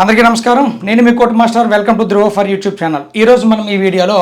అందరికీ నమస్కారం. నేను మీ quote master. Welcome to Dhruva for YouTube channel. ఈరోజు మనం ఈ వీడియోలో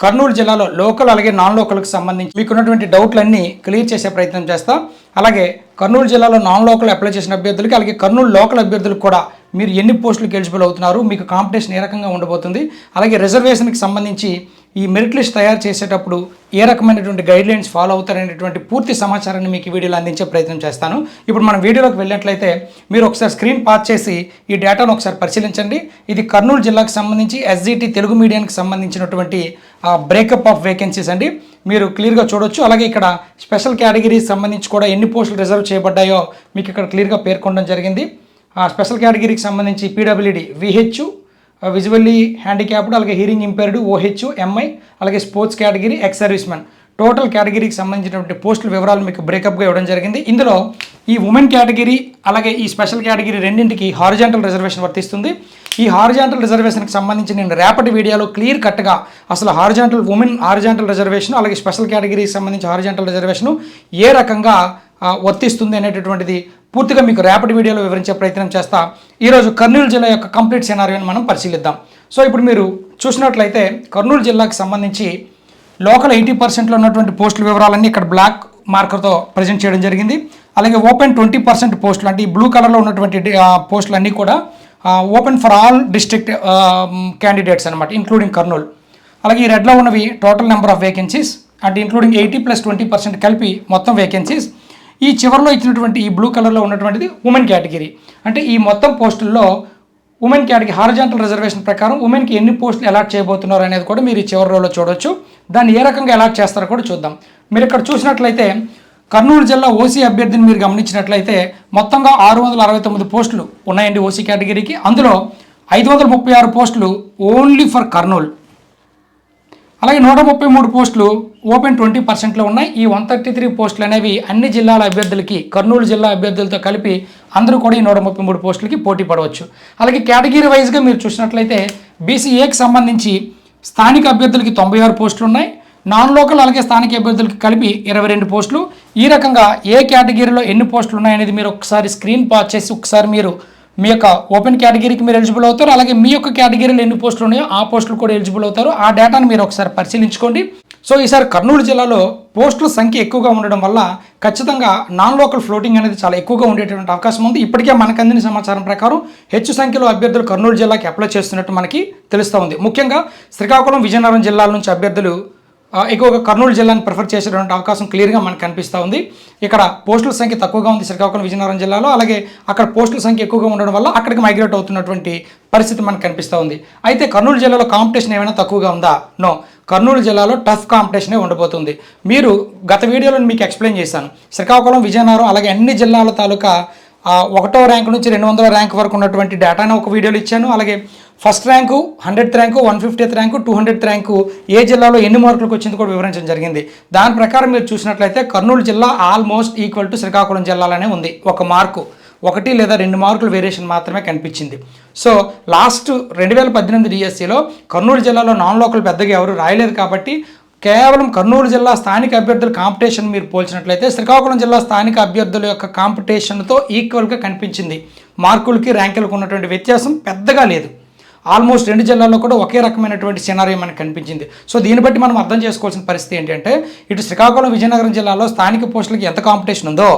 కర్నూలు జిల్లాలో లోకల్ అలాగే నాన్ లోకల్కి సంబంధించి మీకున్నటువంటి డౌట్లన్నీ క్లియర్ చేసే ప్రయత్నం చేస్తాం. అలాగే కర్నూలు జిల్లాలో నాన్ లోకల్ అప్లై చేసిన అభ్యర్థులకి అలాగే కర్నూలు లోకల్ అభ్యర్థులకు కూడా మీరు ఎన్ని పోస్టులకు ఎలిజిబుల్ అవుతున్నారు, మీకు కాంపిటీషన్ ఏ రకంగా ఉండబోతుంది, అలాగే రిజర్వేషన్కి సంబంధించి ఈ మెరిట్ లిస్ట్ తయారు చేసేటప్పుడు ఏ రకమైనటువంటి గైడ్లైన్స్ ఫాలో అవుతారనేటువంటి పూర్తి సమాచారాన్ని మీకు ఈ వీడియోలో అందించే ప్రయత్నం చేస్తాను. ఇప్పుడు మనం వీడియోలోకి వెళ్ళినట్లయితే మీరు ఒకసారి స్క్రీన్ పాస్ చేసి ఈ డేటాను ఒకసారి పరిశీలించండి. ఇది కర్నూలు జిల్లాకు సంబంధించి ఎస్జిటి తెలుగు మీడియానికి సంబంధించినటువంటి బ్రేకప్ ఆఫ్ వేకెన్సీస్ అండి. మీరు క్లియర్గా చూడొచ్చు. అలాగే ఇక్కడ స్పెషల్ కేటగిరీకి సంబంధించి కూడా ఎన్ని పోస్టులు రిజర్వ్ చేయబడ్డాయో మీకు ఇక్కడ క్లియర్గా పేర్కొనడం జరిగింది. స్పెషల్ కేటగిరీకి సంబంధించి పీడబ్ల్యూడి, విహెచ్, విజువల్లీ హ్యాండిక్యాప్డ్, అలాగే హీరింగ్ ఇంపేర్డ్, ఓహెచ్, ఎంఐ, అలాగే sports category, ex servicemen, total కేటగిరీకి సంబంధించినటువంటి పోస్టుల వివరాలు మీకు బ్రేకప్గా ఇవ్వడం జరిగింది. ఇందులో ఈ ఉమెన్ కేటగిరీ అలాగే ఈ స్పెషల్ కేటగిరీ రెండింటికి హారిజాంటల్ రిజర్వేషన్ వర్తిస్తుంది. ఈ హారిజాంటల్ రిజర్వేషన్కి సంబంధించి నేను రేపటి వీడియోలో క్లియర్ కట్గా అసలు ఉమెన్ హారిజాంటల్ రిజర్వేషన్ అలాగే స్పెషల్ కేటగిరీకి సంబంధించి హారిజాంటల్ రిజర్వేషన్ ఏ రకంగా వర్తిస్తుంది అనేటటువంటిది పూర్తిగా మీకు రేపటి వీడియోలో వివరించే ప్రయత్నం చేస్తా. ఈరోజు కర్నూలు జిల్లా యొక్క కంప్లీట్ సినారియోని మనం పరిశీలిద్దాం. సో ఇప్పుడు మీరు చూసినట్లయితే కర్నూలు జిల్లాకు సంబంధించి లోకల్ 80% ఉన్నటువంటి పోస్టుల వివరాలన్నీ ఇక్కడ బ్లాక్ మార్కర్తో ప్రజెంట్ చేయడం జరిగింది. అలాగే ఓపెన్ 20% పోస్టులు, అంటే ఈ బ్లూ కలర్లో ఉన్నటువంటి పోస్టులు అన్నీ కూడా open for all district candidates అనమాట, ఇంక్లూడింగ్ కర్నూలు. అలాగే ఈ రెడ్లో ఉన్నవి టోటల్ నెంబర్ ఆఫ్ వేకెన్సీస్, అంటే ఇంక్లూడింగ్ 80 + 20% కలిపి మొత్తం వేకెన్సీస్. ఈ చివరిలో ఇచ్చినటువంటి ఈ బ్లూ కలర్లో ఉన్నటువంటిది ఉమెన్ కేటగిరీ, అంటే ఈ మొత్తం పోస్టుల్లో ఉమెన్ కేటగిరీ హారిజాంటల్ రిజర్వేషన్ ప్రకారం ఉమెన్కి ఎన్ని పోస్టులు అలాట్ చేయబోతున్నారు అనేది కూడా మీరు ఈ చివరి రోలో చూడొచ్చు. దాన్ని ఏ రకంగా అలాట్ చేస్తారో కూడా చూద్దాం. మీరు ఇక్కడ చూసినట్లయితే కర్నూలు జిల్లా ఓసీ అభ్యర్థిని మీరు గమనించినట్లయితే మొత్తంగా 669 పోస్టులు ఉన్నాయండి ఓసీ కేటగిరీకి. అందులో 536 పోస్టులు ఓన్లీ ఫర్ కర్నూలు. అలాగే 133 పోస్టులు ఓపెన్ 20%లో ఉన్నాయి. ఈ 133 పోస్టులు అనేవి అన్ని జిల్లాల అభ్యర్థులకి, కర్నూలు జిల్లా అభ్యర్థులతో కలిపి అందరూ కూడా ఈ 133 పోస్టులకి పోటీ పడవచ్చు. అలాగే కేటగిరీ వైజ్గా మీరు చూసినట్లయితే బీసీఏకి సంబంధించి స్థానిక అభ్యర్థులకి 96 పోస్టులు ఉన్నాయి. నాన్ లోకల్ అలాగే స్థానిక అభ్యర్థులకి కలిపి 22 పోస్టులు. ఈ రకంగా ఏ కేటగిరీలో ఎన్ని పోస్టులు ఉన్నాయనేది మీరు ఒకసారి స్క్రీన్ పాస్ చేసి ఒకసారి మీరు మీ యొక్క ఓపెన్ కేటగిరీకి మీరు ఎలిజిబుల్ అవుతారు. అలాగే మీ యొక్క కేటగిరీలో ఎన్ని పోస్టులు ఉన్నాయో ఆ పోస్టులు కూడా ఎలిజిబుల్ అవుతారు. ఆ డేటాను మీరు ఒకసారి పరిశీలించుకోండి. సో ఈసారి కర్నూలు జిల్లాలో పోస్టుల సంఖ్య ఎక్కువగా ఉండడం వల్ల ఖచ్చితంగా నాన్ లోకల్ ఫ్లోటింగ్ అనేది చాలా ఎక్కువగా ఉండేటువంటి అవకాశం ఉంది. ఇప్పటికే మనకు అందిన సమాచారం ప్రకారం హెచ్చు సంఖ్యలో అభ్యర్థులు కర్నూలు జిల్లాకి అప్లై చేస్తున్నట్టు మనకి తెలుస్తూ ఉంది. ముఖ్యంగా శ్రీకాకుళం, విజయనగరం జిల్లాల నుంచి అభ్యర్థులు ఎక్కువగా కర్నూలు జిల్లాని ప్రిఫర్ చేసేటువంటి అవకాశం క్లియర్గా మనకు కనిపిస్తూ ఉంది. ఇక్కడ పోస్టుల సంఖ్య తక్కువగా ఉంది శ్రీకాకుళం, విజయనగరం జిల్లాలో. అలాగే అక్కడ పోస్టుల సంఖ్య ఎక్కువగా ఉండడం వల్ల అక్కడికి మైగ్రేట్ అవుతున్నటువంటి పరిస్థితి మనకు కనిపిస్తూ ఉంది. అయితే కర్నూలు జిల్లాలో కాంపిటీషన్ ఏమైనా తక్కువగా ఉందా? నో, కర్నూలు జిల్లాలో టఫ్ కాంపిటీషనే ఉండబోతుంది. మీరు గత వీడియోలో మీకు ఎక్స్ప్లెయిన్ చేశాను. శ్రీకాకుళం, విజయనగరం అలాగే అన్ని జిల్లాల తాలూకా 1వ ర్యాంకు నుంచి 200వ ర్యాంక్ వరకు ఉన్నటువంటి డేటాను ఒక వీడియోలో ఇచ్చాను. అలాగే first rank, 100th rank, 150th rank, 200th rank ఏ జిల్లాలో ఎన్ని మార్కులకు వచ్చింది కూడా వివరించడం జరిగింది. దాని ప్రకారం మీరు చూసినట్లయితే కర్నూలు జిల్లా ఆల్మోస్ట్ ఈక్వల్ టు శ్రీకాకుళం జిల్లాలోనే ఉంది. 1 మార్కు, 1 లేదా 2 మార్కులు వేరియేషన్ మాత్రమే కనిపించింది. సో లాస్ట్ 2018 డిఎస్సిలో కర్నూలు జిల్లాలో నాన్ లోకల్ పెద్దగా ఎవరు రాయలేదు కాబట్టి కేవలం కర్నూలు జిల్లా స్థానిక అభ్యర్థుల కాంపిటీషన్ మీరు పోల్చినట్లయితే శ్రీకాకుళం జిల్లా స్థానిక అభ్యర్థుల యొక్క కాంపిటీషన్తో ఈక్వల్గా కనిపించింది. మార్కులకి ర్యాంకులకు ఉన్నటువంటి వ్యత్యాసం పెద్దగా లేదు. ఆల్మోస్ట్ 2 జిల్లాల్లో కూడా ఒకే రకమైనటువంటి సినారియో మనకు కనిపించింది. సో దీన్ని బట్టి మనం అర్థం చేసుకోవాల్సిన పరిస్థితి ఏంటంటే ఇటు శ్రీకాకుళం, విజయనగరం జిల్లాలో స్థానిక పోస్టులకి ఎంత కాంపిటీషన్ ఉందో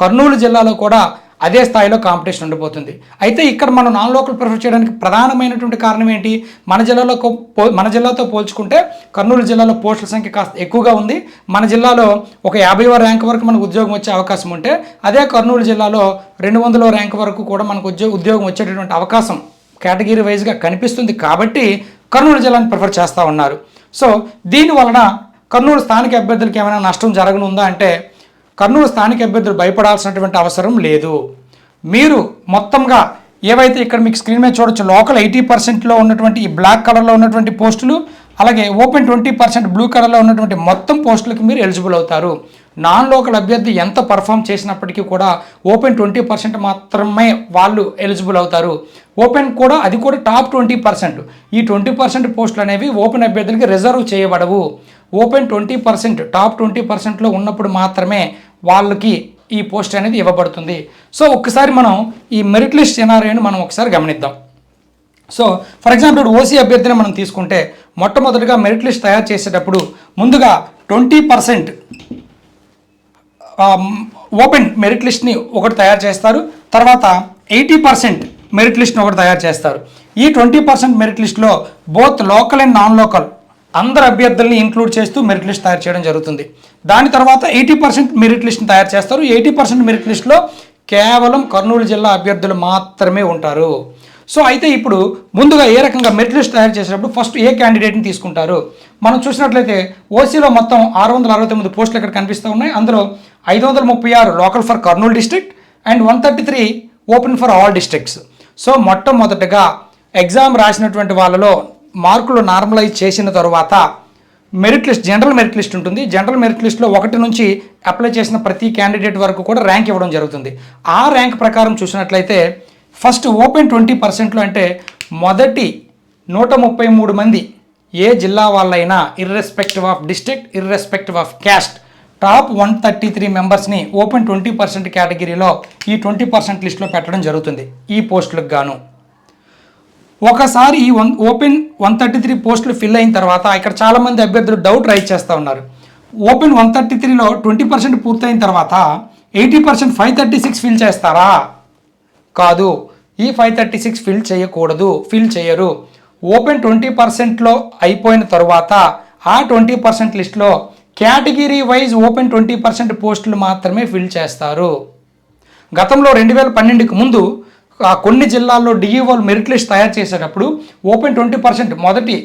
కర్నూలు జిల్లాలో కూడా అదే స్థాయిలో కాంపిటీషన్ ఉండిపోతుంది. అయితే ఇక్కడ మనం నాన్ లోకల్ ప్రిఫర్ చేయడానికి ప్రధానమైనటువంటి కారణం ఏంటి? మన జిల్లాతో పోల్చుకుంటే కర్నూలు జిల్లాలో పోస్టుల సంఖ్య కాస్త ఎక్కువగా ఉంది. మన జిల్లాలో ఒక 50వ ర్యాంక్ వరకు మనకు ఉద్యోగం వచ్చే అవకాశం ఉంటే అదే కర్నూలు జిల్లాలో 200వ ర్యాంక్ వరకు కూడా మనకు ఉద్యోగం వచ్చేటటువంటి అవకాశం కేటగిరీ వైజ్గా కనిపిస్తుంది. కాబట్టి కర్నూలు జిల్లాని ప్రిఫర్ చేస్తూ ఉన్నారు. సో దీని వలన కర్నూలు స్థానిక అభ్యర్థులకి ఏమైనా నష్టం జరగనుందా అంటే కర్నూలు స్థానిక అభ్యర్థులు భయపడాల్సినటువంటి అవసరం లేదు. మీరు మొత్తంగా ఏవైతే ఇక్కడ మీకు స్క్రీన్ మీద చూడొచ్చు లోకల్ 80%లో ఉన్నటువంటి ఈ బ్లాక్ కలర్లో ఉన్నటువంటి పోస్టులు, అలాగే ఓపెన్ 20% బ్లూ కలర్లో ఉన్నటువంటి మొత్తం పోస్టులకు మీరు ఎలిజిబుల్ అవుతారు. నాన్ లోకల్ అభ్యర్థి ఎంత పర్ఫామ్ చేసినప్పటికీ కూడా ఓపెన్ 20% మాత్రమే వాళ్ళు ఎలిజిబుల్ అవుతారు. ఓపెన్ కూడా అది కూడా టాప్ 20%. ఈ 20% పోస్టులు అనేవి ఓపెన్ అభ్యర్థులకి రిజర్వ్ చేయబడవు. ఓపెన్ 20% టాప్ 20%లో ఉన్నప్పుడు మాత్రమే వాళ్ళకి ఈ పోస్ట్ అనేది ఇవ్వబడుతుంది. సో ఒక్కసారి మనం ఈ మెరిట్ లిస్ట్ సినారియోని మనం ఒకసారి గమనిద్దాం. సో ఫర్ ఎగ్జాంపుల్ ఇప్పుడు ఓసీ అభ్యర్థిని మనం తీసుకుంటే మొట్టమొదటిగా మెరిట్ లిస్ట్ తయారు చేసేటప్పుడు ముందుగా 20% ఓపెన్ మెరిట్ లిస్ట్ని ఒకటి తయారు చేస్తారు. తర్వాత 80% మెరిట్ లిస్ట్ని ఒకటి తయారు చేస్తారు. ఈ 20% మెరిట్ లిస్ట్లో both local and non local అందరు అభ్యర్థుల్ని ఇంక్లూడ్ చేస్తూ మెరిట్ లిస్ట్ తయారు చేయడం జరుగుతుంది. దాని తర్వాత 80% మెరిట్ లిస్ట్ని తయారు చేస్తారు. 80% మెరిట్ లిస్ట్లో కేవలం కర్నూలు జిల్లా అభ్యర్థులు మాత్రమే ఉంటారు. సో అయితే ఇప్పుడు ముందుగా ఏ రకంగా మెరిట్ లిస్ట్ తయారు చేసేటప్పుడు ఫస్ట్ ఏ క్యాండిడేట్ని తీసుకుంటారు? మనం చూసినట్లయితే ఓసీలో మొత్తం 669 పోస్టులు ఇక్కడ కనిపిస్తూ ఉన్నాయి. అందులో 536 local for Kurnool district and 133 open for all districts. So మొట్టమొదటగా ఎగ్జామ్ రాసినటువంటి వాళ్ళలో మార్కులు నార్మలైజ్ చేసిన తర్వాత merit list, general merit list ఉంటుంది. జనరల్ మెరిట్ లిస్ట్లో 1 నుంచి అప్లై చేసిన ప్రతి క్యాండిడేట్ వరకు కూడా ర్యాంక్ ఇవ్వడం జరుగుతుంది. ఆ ర్యాంక్ ప్రకారం చూసినట్లయితే ఫస్ట్ ఓపెన్ 20%లో అంటే మొదటి 133 మంది ఏ జిల్లా వాళ్ళైనా irrespective of district, irrespective of caste, top 133 మెంబర్స్ని ఓపెన్ 20% కేటగిరీలో ఈ 20% లిస్ట్లో పెట్టడం జరుగుతుంది ఈ పోస్టులకు గాను. ఒకసారి ఈ ఓపెన్ 133 పోస్టులు ఫిల్ అయిన తర్వాత ఇక్కడ చాలామంది అభ్యర్థులు డౌట్ రైజ్ చేస్తూ ఉన్నారు. ఓపెన్ 133లో 20% పూర్తయిన తర్వాత 80% 536 ఫిల్ చేస్తారా? కాదు, ఈ 536 ఫిల్ చేయకూడదు, ఫిల్ చేయరు. ఓపెన్ 20%లో అయిపోయిన తర్వాత ఆ 20% లిస్ట్లో కేటగిరీ వైజ్ ఓపెన్ 20% పోస్టులు మాత్రమే ఫిల్ చేస్తారు. గతంలో 2012కి ముందు కొన్ని జిల్లాల్లో డిఈఓలు మెరిట్ లిస్ట్ తయారు చేసేటప్పుడు ఓపెన్ 20% మొదటి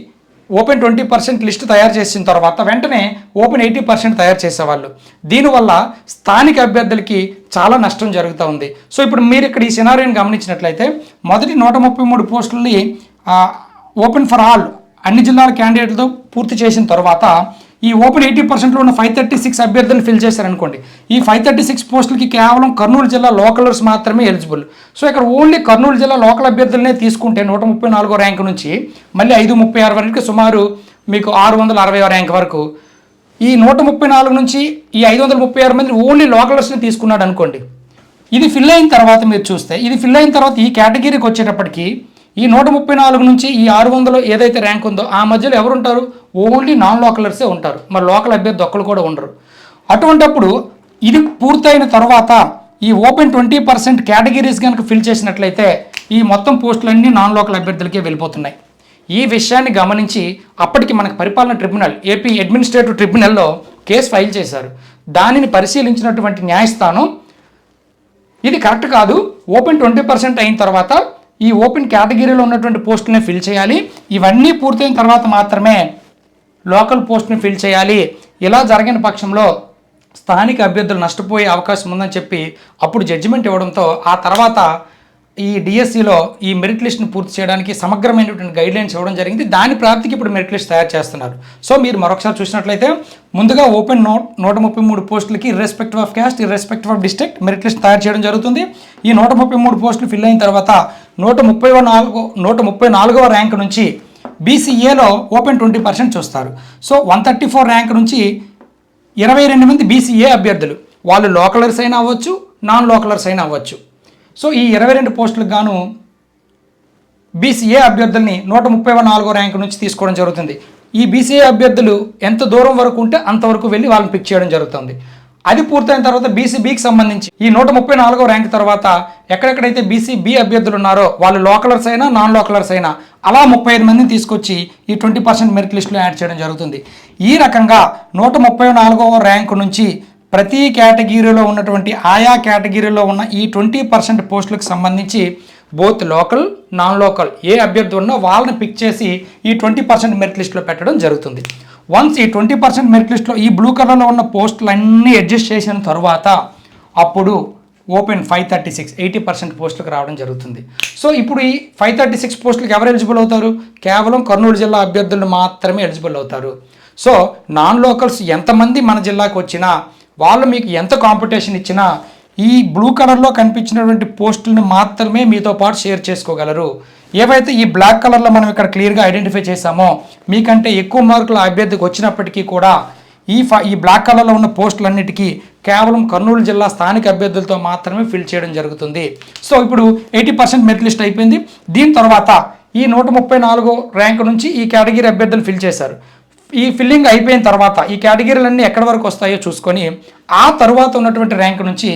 ఓపెన్ 20% లిస్ట్ తయారు చేసిన తర్వాత వెంటనే ఓపెన్ 80% తయారు చేసేవాళ్ళు. దీనివల్ల స్థానిక అభ్యర్థులకి చాలా నష్టం జరుగుతూ ఉంది. సో ఇప్పుడు మీరు ఇక్కడ ఈ సినారియోని గమనించినట్లయితే మొదటి 133 పోస్టులని ఓపెన్ ఫర్ ఆల్ అన్ని జిల్లాల క్యాండిడేట్లతో పూర్తి చేసిన తర్వాత ఈ ఓపెన్ 80%లో ఉన్న 536 అభ్యర్థులను ఫిల్ చేశారనుకోండి. ఈ 536 పోస్టులకి కేవలం కర్నూలు జిల్లా లోకలర్స్ మాత్రమే ఎలిజిబుల్. సో ఇక్కడ ఓన్లీ కర్నూలు జిల్లా లోకల్ అభ్యర్థులనే తీసుకుంటే 134 ర్యాంక్ నుంచి మళ్ళీ 536 వరకు సుమారు మీకు 660 ర్యాంక్ వరకు ఈ 134 నుంచి ఈ 536 మంది ఓన్లీ లోకలర్స్ని తీసుకున్నాడు అనుకోండి. ఇది ఫిల్ అయిన తర్వాత మీరు చూస్తే ఇది ఫిల్ అయిన తర్వాత ఈ కేటగిరీకి వచ్చేటప్పటికి ఈ 134 నుంచి ఈ 600 ఏదైతే ర్యాంక్ ఉందో ఆ మధ్యలో ఎవరు ఉంటారు? ఓన్లీ నాన్ లోకలర్సే ఉంటారు. మరి లోకల్ అభ్యర్థి ఒక్కరు కూడా ఉండరు. అటువంటప్పుడు ఇది పూర్తయిన తర్వాత ఈ ఓపెన్ 20% కేటగిరీస్ కనుక ఫిల్ చేసినట్లయితే ఈ మొత్తం పోస్టులన్నీ నాన్ లోకల్ అభ్యర్థులకే వెళ్ళిపోతున్నాయి. ఈ విషయాన్ని గమనించి అప్పటికి మనకు పరిపాలన ట్రిబ్యునల్, ఏపీ అడ్మినిస్ట్రేటివ్ ట్రిబ్యునల్లో కేసు ఫైల్ చేశారు. దానిని పరిశీలించినటువంటి న్యాయస్థానం ఇది కరెక్ట్ కాదు, ఓపెన్ 20% అయిన తర్వాత ఈ ఓపెన్ కేటగిరీలో ఉన్నటువంటి పోస్టులని ఫిల్ చేయాలి, ఇవన్నీ పూర్తయిన తర్వాత మాత్రమే లోకల్ పోస్ట్ని ఫిల్ చేయాలి. ఇలా జరిగిన పక్షంలో స్థానిక అభ్యర్థులు నష్టపోయే అవకాశం ఉందని చెప్పి అప్పుడు జడ్జిమెంట్ ఇవ్వడంతో ఆ తర్వాత ఈ డిఎస్సిలో ఈ మెరిట్ లిస్ట్ని పూర్తి చేయడానికి సమగ్రమైనటువంటి గైడ్లైన్స్ ఇవ్వడం జరిగింది. దాని ప్రాప్తికి ఇప్పుడు మెరిట్ లిస్ట్ తయారు చేస్తున్నారు. సో మీరు మరొకసారి చూసినట్లయితే ముందుగా ఓపెన్ 133 పోస్టులకి irrespective of caste, irrespective of district merit list తయారు చేయడం జరుగుతుంది. ఈ 133 పోస్టులు ఫిల్ అయిన తర్వాత 134వ ర్యాంక్ నుంచి బీసీఏలో ఓపెన్ 20% చూస్తారు. సో 134 ర్యాంక్ నుంచి 22 మంది బీసీఏ అభ్యర్థులు, వాళ్ళు లోకలర్స్ అయినా అవ్వచ్చు, నాన్ లోకలర్స్ అయినా అవ్వచ్చు. సో ఈ 22 పోస్టులకు గాను బీసీఏ అభ్యర్థుల్ని 134వ ర్యాంక్ నుంచి తీసుకోవడం జరుగుతుంది. ఈ బీసీఏ అభ్యర్థులు ఎంత దూరం వరకు ఉంటే అంతవరకు వెళ్ళి వాళ్ళని పిక్ చేయడం జరుగుతుంది. అది పూర్తయిన తర్వాత బీసీబీకి సంబంధించి ఈ 134వ ర్యాంక్ తర్వాత ఎక్కడెక్కడైతే బీసీబీ అభ్యర్థులు ఉన్నారో వాళ్ళు లోకలర్స్ అయినా నాన్ లోకలర్స్ అయినా అలా 35 మందిని తీసుకొచ్చి ఈ 20% మెరిట్ లిస్టులో యాడ్ చేయడం జరుగుతుంది. ఈ రకంగా 134వ ర్యాంకు నుంచి ప్రతి కేటగిరీలో ఉన్నటువంటి ఆయా కేటగిరీలో ఉన్న ఈ 20% పోస్టులకు సంబంధించి బోత్ లోకల్, నాన్ లోకల్ ఏ అభ్యర్థి ఉన్నా వాళ్ళని పిక్ చేసి ఈ 20% మెరిట్ లిస్టులో పెట్టడం జరుగుతుంది. వన్స్ ఈ 20% మెరిట్ లిస్ట్లో ఈ బ్లూ కలర్లో ఉన్న పోస్టులన్నీ అడ్జస్ట్ చేసిన తర్వాత అప్పుడు ఓపెన్ 536 80% పోస్టులకు రావడం జరుగుతుంది. సో ఇప్పుడు ఈ 536 పోస్టులకు ఎవరు ఎలిజిబుల్ అవుతారు? కేవలం కర్నూలు జిల్లా అభ్యర్థులు మాత్రమే ఎలిజిబుల్ అవుతారు. సో నాన్ లోకల్స్ ఎంతమంది మన జిల్లాకు వచ్చినా వాళ్ళు మీకు ఎంత కాంపిటీషన్ ఇచ్చినా ఈ బ్లూ కలర్లో కనిపించినటువంటి పోస్టులను మాత్రమే మీతో పాటు షేర్ చేసుకోగలరు. ఏవైతే ఈ బ్లాక్ కలర్లో మనం ఇక్కడ క్లియర్గా ఐడెంటిఫై చేసామో మీకంటే ఎక్కువ మార్కుల అభ్యర్థికి వచ్చినప్పటికీ కూడా ఈ బ్లాక్ కలర్లో ఉన్న పోస్టులన్నిటికీ కేవలం కర్నూలు జిల్లా స్థానిక అభ్యర్థులతో మాత్రమే ఫిల్ చేయడం జరుగుతుంది. సో ఇప్పుడు 80% మెరిట్ లిస్ట్ అయిపోయింది. దీని తర్వాత ఈ 134 ర్యాంకు నుంచి ఈ కేటగిరీ అభ్యర్థులు ఫిల్ చేశారు. ఈ ఫిల్లింగ్ అయిపోయిన తర్వాత ఈ కేటగిరీలన్నీ ఎక్కడి వరకు వస్తాయో చూసుకొని ఆ తర్వాత ఉన్నటువంటి ర్యాంకు నుంచి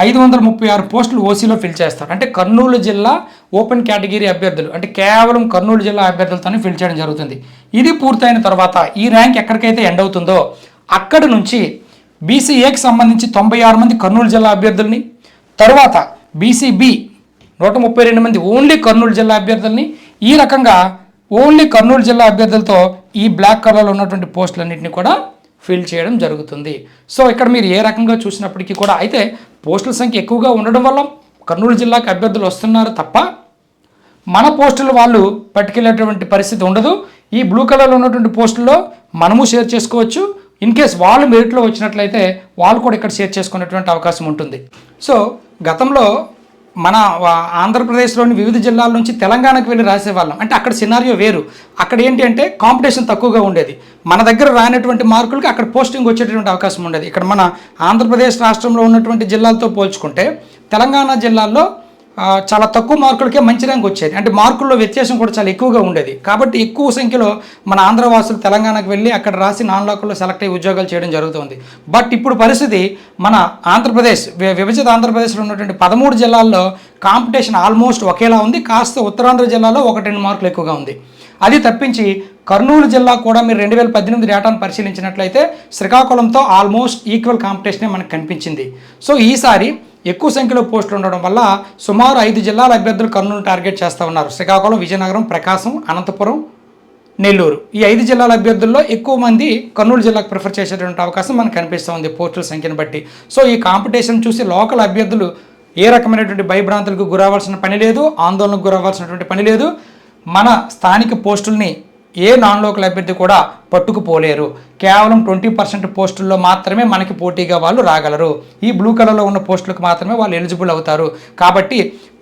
536 పోస్టులు ఓసీలో ఫిల్ చేస్తారు. అంటే కర్నూలు జిల్లా ఓపెన్ కేటగిరీ అభ్యర్థులు, అంటే కేవలం కర్నూలు జిల్లా అభ్యర్థులతోనే ఫిల్ చేయడం జరుగుతుంది. ఇది పూర్తయిన తర్వాత ఈ ర్యాంక్ ఎక్కడికైతే ఎండ్ అవుతుందో అక్కడ నుంచి బీసీఏకి సంబంధించి 96 మంది కర్నూలు జిల్లా అభ్యర్థుల్ని, తర్వాత బీసీబీ 132 మంది ఓన్లీ కర్నూలు జిల్లా అభ్యర్థుల్ని, ఈ రకంగా ఓన్లీ కర్నూలు జిల్లా అభ్యర్థులతో ఈ బ్లాక్ కలర్లో ఉన్నటువంటి పోస్టులన్నింటినీ కూడా ఫిల్ చేయడం జరుగుతుంది. సో ఇక్కడ మీరు ఏ రకంగా చూసినప్పటికీ కూడా అయితే పోస్టుల సంఖ్య ఎక్కువగా ఉండడం వల్ల కర్నూలు జిల్లాకి అభ్యర్థులు వస్తున్నారు తప్ప మన పోస్టులు వాళ్ళు పట్టుకెళ్ళేటువంటి పరిస్థితి ఉండదు. ఈ బ్లూ కలర్లో ఉన్నటువంటి పోస్టుల్లో మనము షేర్ చేసుకోవచ్చు. ఇన్ కేస్ వాళ్ళు మెరిట్లో వచ్చినట్లయితే వాళ్ళు కూడా ఇక్కడ షేర్ చేసుకునేటువంటి అవకాశం ఉంటుంది. సో గతంలో మన ఆంధ్రప్రదేశ్లోని వివిధ జిల్లాల నుంచి తెలంగాణకు వెళ్ళి రాసేవాళ్ళం. అంటే అక్కడ సినారియో వేరు. అక్కడ ఏంటి అంటే కాంపిటీషన్ తక్కువగా ఉండేది. మన దగ్గర రానటువంటి మార్కులకి అక్కడ పోస్టింగ్ వచ్చేటటువంటి అవకాశం ఉండేది. ఇక్కడ మన ఆంధ్రప్రదేశ్ రాష్ట్రంలో ఉన్నటువంటి జిల్లాలతో పోల్చుకుంటే తెలంగాణ జిల్లాల్లో చాలా తక్కువ మార్కులకే మంచి ర్యాంక్ వచ్చేది. అంటే మార్కుల్లో వ్యత్యాసం కూడా చాలా ఎక్కువగా ఉండేది. కాబట్టి ఎక్కువ సంఖ్యలో మన ఆంధ్రవాసులు తెలంగాణకు వెళ్ళి అక్కడ రాసి నాన్ లోకల్లో సెలెక్ట్ అయ్యి ఉద్యోగాలు చేయడం జరుగుతుంది. బట్ ఇప్పుడు పరిస్థితి మన ఆంధ్రప్రదేశ్ విభజిత ఆంధ్రప్రదేశ్లో ఉన్నటువంటి 13 జిల్లాల్లో కాంపిటీషన్ ఆల్మోస్ట్ ఒకేలా ఉంది. కాస్త ఉత్తరాంధ్ర జిల్లాలో 1-2 మార్కులు ఎక్కువగా ఉంది. అది తప్పించి కర్నూలు జిల్లా కూడా మీరు 2018 డేటాను పరిశీలించినట్లయితే శ్రీకాకుళంతో ఆల్మోస్ట్ ఈక్వల్ కాంపిటీషనే మనకు కనిపించింది. సో ఈసారి ఎక్కువ సంఖ్యలో పోస్టులు ఉండడం వల్ల సుమారు 5 జిల్లాల అభ్యర్థులు కర్నూలు టార్గెట్ చేస్తూ ఉన్నారు. శ్రీకాకుళం, విజయనగరం, ప్రకాశం, అనంతపురం, నెల్లూరు. ఈ 5 జిల్లాల అభ్యర్థుల్లో ఎక్కువ మంది కర్నూలు జిల్లాకు ప్రిఫర్ చేసేటువంటి అవకాశం మనకు కనిపిస్తూ ఉంది పోస్టుల సంఖ్యను బట్టి. సో ఈ కాంపిటీషన్ చూసి లోకల్ అభ్యర్థులు ఏ రకమైనటువంటి భయభ్రాంతులకు గురవ్వాల్సిన పని లేదు, ఆందోళనకు గురవ్వాల్సినటువంటి పని లేదు. మన స్థానిక పోస్టుల్ని ఏ నాన్ లోకల్ అభ్యర్థి కూడా పట్టుకుపోలేరు. కేవలం 20% పోస్టుల్లో మాత్రమే మనకి పోటీగా వాళ్ళు రాగలరు. ఈ బ్లూ కలర్లో ఉన్న పోస్టులకు మాత్రమే వాళ్ళు ఎలిజిబుల్ అవుతారు. కాబట్టి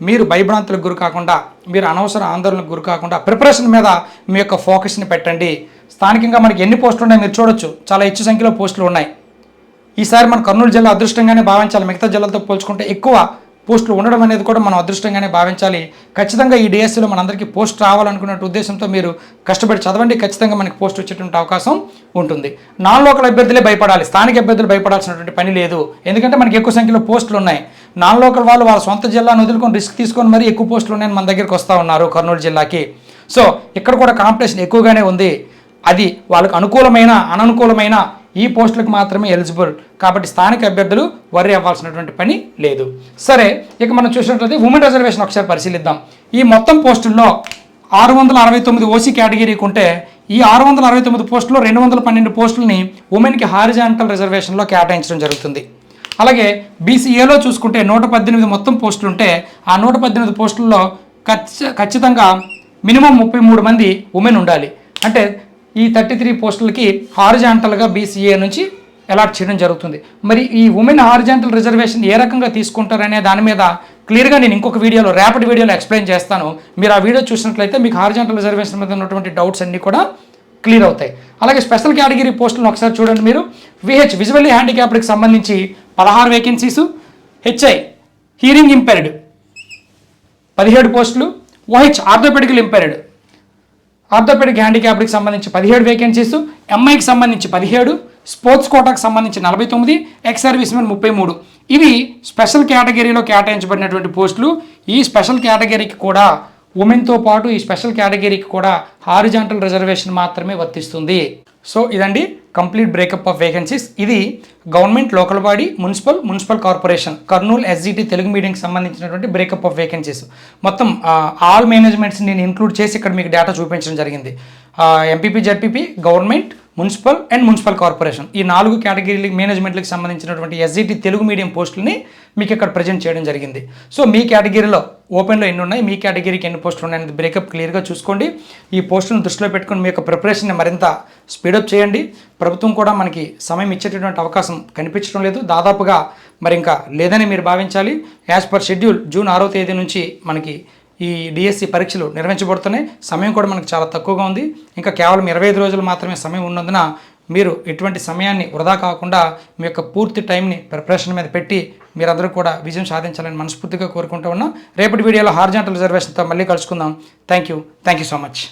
మీరు భయభ్రాంతులకు గురి కాకుండా, మీరు అనవసర ఆందోళనకు గురి కాకుండా ప్రిపరేషన్ మీద మీ యొక్క ఫోకస్ని పెట్టండి. స్థానికంగా మనకి ఎన్ని పోస్టులు ఉన్నాయి మీరు చూడొచ్చు. చాలా ಹೆಚ್ಚು సంఖ్యలో పోస్టులు ఉన్నాయి. ఈసారి మన కర్నూలు జిల్లా అదృష్టంగానే భావించాలి. మిగతా జిల్లాలతో పోల్చుకుంటే ఎక్కువ పోస్టులు ఉండడం అనేది కూడా మనం అదృష్టంగానే భావించాలి. ఖచ్చితంగా ఈ డిఎస్సిలో మనందరికీ పోస్ట్ రావాలనుకునే ఉద్దేశంతో మీరు కష్టపడి చదవండి. ఖచ్చితంగా మనకి పోస్ట్ వచ్చేటువంటి అవకాశం ఉంటుంది. నాన్ లోకల్ అభ్యర్థులే భయపడాలి, స్థానిక అభ్యర్థులు భయపడాల్సినటువంటి పని లేదు. ఎందుకంటే మనకి ఎక్కువ సంఖ్యలో పోస్టులు ఉన్నాయి. నాన్ లోకల్ వాళ్ళు వాళ్ళ సొంత జిల్లాను వదులుకొని రిస్క్ తీసుకొని మరీ ఎక్కువ పోస్టులు ఉన్నాయని మన దగ్గరికి వస్తూ ఉన్నారు కర్నూలు జిల్లాకి. సో ఇక్కడ కూడా కాంపిటీషన్ ఎక్కువగానే ఉంది. అది వాళ్ళకు అనుకూలమైన అననుకూలమైన ఈ పోస్టులకు మాత్రమే ఎలిజిబుల్. కాబట్టి స్థానిక అభ్యర్థులు వర్రీ అవ్వాల్సినటువంటి పని లేదు. సరే, ఇక మనం చూసినట్లయితే ఉమెన్ రిజర్వేషన్ ఒకసారి పరిశీలిద్దాం. ఈ మొత్తం పోస్టుల్లో 669 ఓసీ కేటగిరీకి ఉంటే ఈ 669 పోస్టుల్లో 212 పోస్టులని ఉమెన్కి హారిజాంటల్ రిజర్వేషన్లో కేటాయించడం జరుగుతుంది. అలాగే బీసీఏలో చూసుకుంటే 118 మొత్తం పోస్టులు ఉంటే ఆ 118 పోస్టుల్లో ఖచ్చితంగా మినిమం 33 మంది ఉమెన్ ఉండాలి. అంటే ఈ 33 పోస్టులకి హారిజాంటల్గా బీసీఏ నుంచి అలాట్ చేయడం జరుగుతుంది. మరి ఈ ఉమెన్ హారిజాంటల్ రిజర్వేషన్ ఏ రకంగా తీసుకుంటారనే దాని మీద క్లియర్గా నేను ఇంకొక వీడియోలో రేపటి వీడియోలో ఎక్స్ప్లెయిన్ చేస్తాను. మీరు ఆ వీడియో చూసినట్లయితే మీకు హారిజాంటల్ రిజర్వేషన్ మీద ఉన్నటువంటి డౌట్స్ అన్నీ కూడా క్లియర్ అవుతాయి. అలాగే స్పెషల్ కేటగిరీ పోస్టులను ఒకసారి చూడండి మీరు. విజువల్లీ హ్యాండిక్యాప్డ్కి సంబంధించి 16 వేకెన్సీసు, హెచ్ఐ హీరింగ్ ఇంపైర్డ్ 17 పోస్టులు, ఓహెచ్ ఆర్థోపెడికల్ ఇంపైర్డ్ ఆర్థోపెడిక్ హ్యాండిక్యాప్డ్కి సంబంధించి 17 వేకెన్సీస్, ఎంఐకి సంబంధించి 17, స్పోర్ట్స్ కోటాకు సంబంధించి 49, ఎక్స్ సర్వీస్ మెన్ 33. ఇవి స్పెషల్ కేటగిరీలో కేటాయించబడినటువంటి పోస్టులు. ఈ స్పెషల్ కేటగిరీకి కూడా ఉమెన్తో పాటు ఈ స్పెషల్ కేటగిరీకి కూడా హారిజాంటల్ రిజర్వేషన్ మాత్రమే వర్తిస్తుంది. సో ఇదండి కంప్లీట్ బ్రేకప్ ఆఫ్ వేకెన్సీస్. ఇది government, local body, municipal corporation, Kurnool SGT Telugu మీడియంకి సంబంధించినటువంటి బ్రేకప్ ఆఫ్ వేకెన్సీస్. మొత్తం ఆల్ మేనేజ్మెంట్స్ నేను ఇంక్లూడ్ చేసి ఇక్కడ మీకు డేటా చూపించడం జరిగింది. MPP, ZPP, government, municipal corporation, ఈ 4 కేటగిరీ మేనేజ్మెంట్లకు సంబంధించినటువంటి ఎస్జిటి తెలుగు మీడియం పోస్టులని మీకు ఇక్కడ ప్రజెంట్ చేయడం జరిగింది. సో మీ కేటగిరీలో ఓపెన్లో ఎన్ని ఉన్నాయి, మీ కేటగిరీకి ఎన్ని పోస్టులు ఉన్నాయి అనేది బ్రేకప్ క్లియర్గా చూసుకోండి. ఈ పోస్టులను దృష్టిలో పెట్టుకొని మీ యొక్క ప్రిపరేషన్ని మరింత స్పీడప్ చేయండి. ప్రభుత్వం కూడా మనకి సమయం ఇచ్చేటటువంటి అవకాశం కనిపించడం లేదు. దాదాపుగా మరి ఇంకా లేదని మీరు భావించాలి. యాజ్ పర్ షెడ్యూల్ జూన్ 6వ తేదీ నుంచి మనకి ఈ డిఎస్సి పరీక్షలు నిర్వహించబడుతున్నాయి. సమయం కూడా మనకు చాలా తక్కువగా ఉంది. ఇంకా కేవలం 25 రోజులు మాత్రమే సమయం ఉన్నందున మీరు ఎటువంటి సమయాన్ని వృధా కాకుండా మీ యొక్క పూర్తి టైంని ప్రిపరేషన్ మీద పెట్టి మీరందరూ కూడా విజయం సాధించాలని మనస్ఫూర్తిగా కోరుకుంటూ ఉన్నాం. రేపటి వీడియోలో హారిజాంటల్ రిజర్వేషన్తో మళ్ళీ కలుసుకుందాం. Thank you so much.